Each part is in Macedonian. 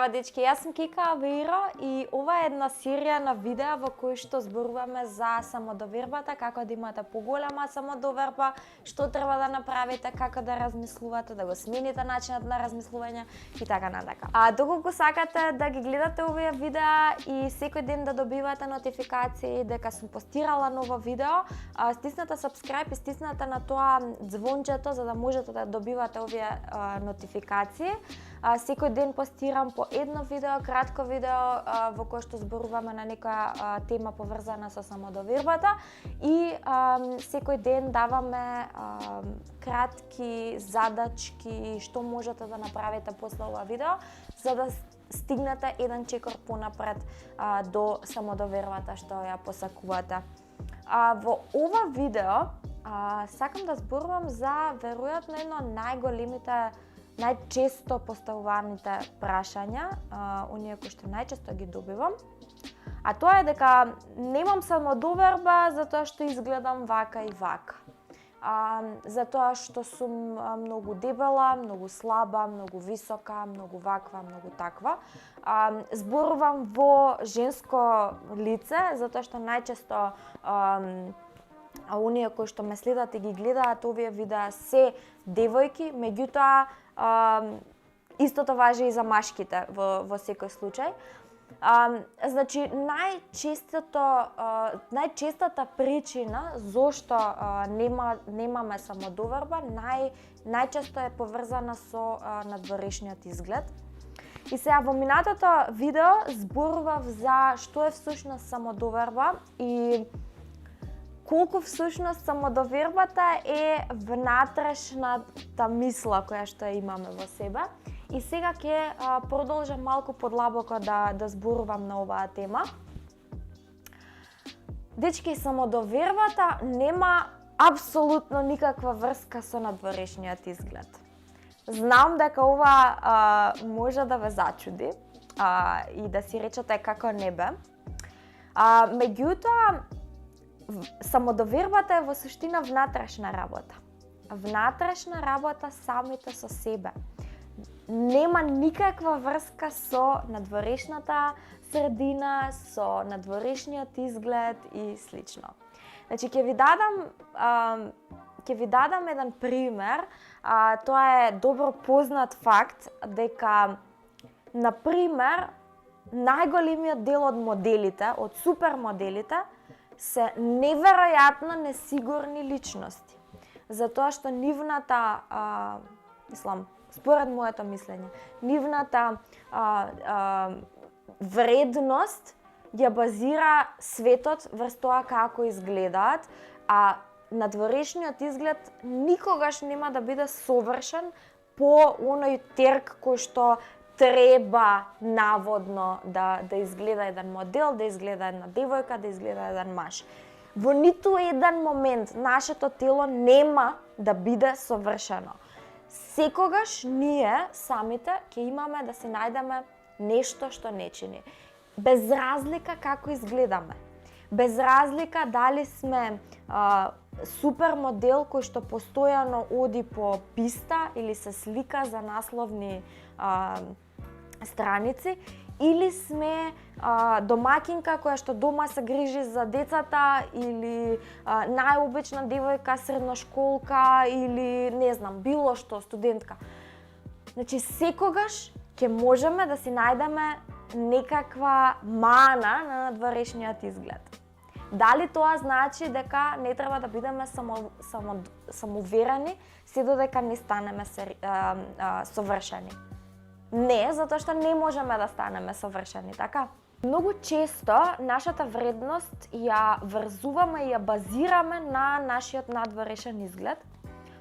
Здрава, дечки, јас сум Кика Авеиро и ова е една серија на видеа во кои што зборуваме за самодовербата, како да имате поголема самодоверба, што треба да направите, како да размислувате, да го смените начинот на размислување и така натака. Доколку сакате да ги гледате овие видеа и секој ден да добивате нотификации дека сум постирала ново видео, стиснете subscribe и стиснете на тоа звончето за да можете да добивате овие нотификации. Секој ден постирам по едно видео, кратко видео во кое што зборуваме на некоја тема поврзана со самодовербата и секој ден даваме кратки задачки што можете да направите после ова видео за да стигнете еден чекор понапред до самодовербата што ја посакувате. Во ова видео сакам да зборувам за веројатно едно најголемите најчесто поставуваните прашања, оние кои што најчесто ги добивам, а тоа е дека немам самодоверба затоа што изгледам вака и вака. Затоа што сум многу дебела, многу слаба, многу висока, многу ваква, многу таква. Зборувам во женско лице затоа што најчесто оние кои што ме следат и ги гледаат овие видеа се девојки, меѓутоа истото важи и за машките во секој случај. Значи најчестата причина зошто немаме самодоверба најчесто е поврзана со надворешниот изглед. И сега во минатото видео зборував за што е всушност самодоверба и колку всушност самодовербата е внатрешната мисла која што ја имаме во себе. И сега ќе продолжам малку подлабоко да зборувам на оваа тема. Дечки, самодовербата нема апсолутно никаква врска со надворешниот изглед. Знам дека ова може да ве зачуди и да си речете како не бе. Меѓутоа, самодовербата е во суштина внатрешна работа. Внатрешна работа самите со себе. Нема никаква врска со надворешната средина, со надворешниот изглед и слично. Значи, ќе ви дадам еден пример. Тоа е добро познат факт дека, на пример, најголемиот дел од моделите, од супермоделите, се неверојатно несигурни личности. Затоа што нивната, според моето мислење, нивната вредност ја базира светот врз тоа како изгледаат, а надворешниот изглед никогаш нема да биде совршен по оној терк кој што треба наводно да изгледа еден модел, да изгледа една девојка, да изгледа еден маж. Во ниту еден момент нашето тело нема да биде совршено. Секогаш ние самите ќе имаме да си најдеме нешто што не чини. Без разлика како изгледаме. Без разлика дали сме супер модел кој што постојано оди по писта или се слика за насловни страници, или сме домакинка која што дома се грижи за децата, или најобична девојка, средношколка, или не знам, било што, студентка. Значи, секогаш ќе можеме да си најдеме некаква мана на надворешниот изглед. Дали тоа значи дека не треба да бидеме самоуверени се додека не станеме совршени? Не, затоа што не можеме да станеме совршени, така? Многу често нашата вредност ја врзуваме и ја базираме на нашиот надворешен изглед.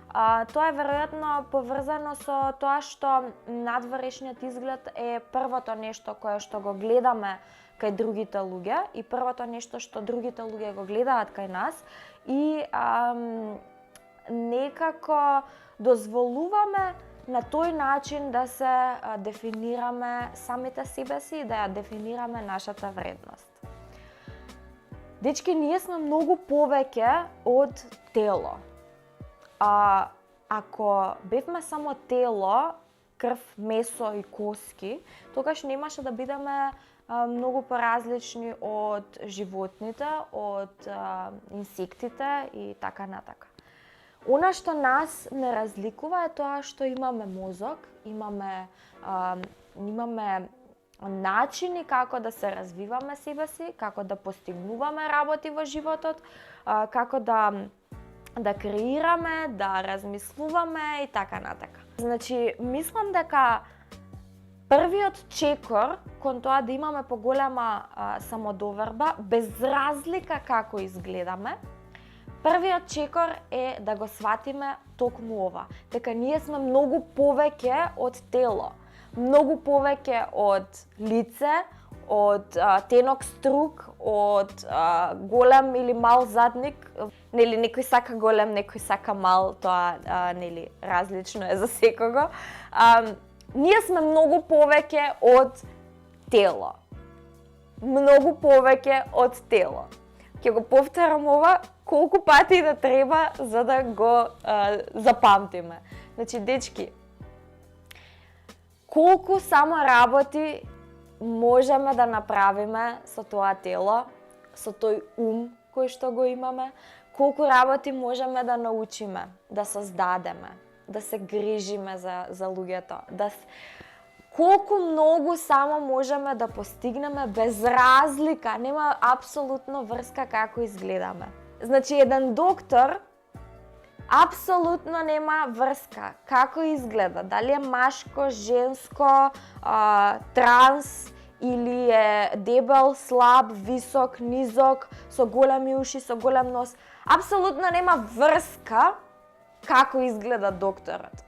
Тоа е веројатно поврзано со тоа што надворешниот изглед е првото нешто кое што го гледаме кај другите луѓе и првото нешто што другите луѓе го гледаат кај нас и некако дозволуваме на тој начин да се дефинираме самите себе си и да ја дефинираме нашата вредност. Дечки, ние сме многу повеќе од тело. Ако бевме само тело, крв, месо и коски, тогаш немаше да бидеме многу поразлични од животните, од инсектите и така натака. Она што нас не разликува е тоа што имаме мозок, имаме начини како да се развиваме себе си, како да постигнуваме работи во животот, како да креираме, да размислуваме и така натака. Значи, мислам дека првиот чекор кон тоа да имаме поголема самодоверба, без разлика како изгледаме, првиот чекор е да го сватиме токму ова, дека ние сме многу повеќе од тело, многу повеќе од лице, од тенок струк, од голем или мал задник. Нели, некој сака голем, некој сака мал, тоа нели различно е за секого. Ние сме многу повеќе од тело. Многу повеќе од тело. Ќе го повторам ова колку пати да треба за да го запамтиме. Значи, дечки, колку само работи можеме да направиме со тоа тело, со тој ум кој што го имаме, колку работи можеме да научиме, да создадеме, да се грижиме за луѓето, колку многу само можеме да постигнеме без разлика, нема апсолутно врска како изгледаме. Значи, еден доктор апсолутно нема врска како изгледа, дали е машко, женско, транс или е дебел, слаб, висок, низок, со големи уши, со голем нос. Апсолутно нема врска како изгледа докторот.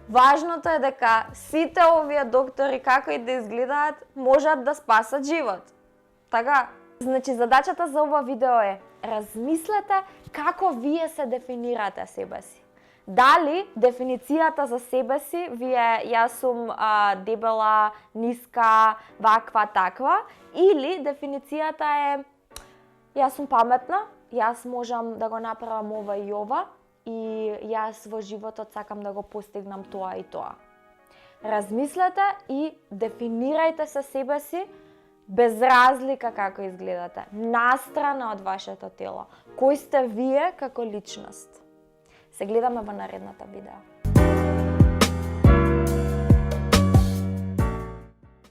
Важното е дека сите овие доктори, како и да изгледаат, можат да спасат живот. Така? Значи, задачата за ова видео е: размислете како вие се дефинирате себе си. Дали дефиницијата за себе си ви е јас сум дебела, ниска, ваква, таква, или дефиницијата е јас сум паметна, јас можам да го направам ова и ова, и јас во животот сакам да го постигнам тоа и тоа. Размислете и дефинирајте се себе си без разлика како изгледате, настрана од вашето тело. Кој сте вие како личност? Се гледаме во наредната видео.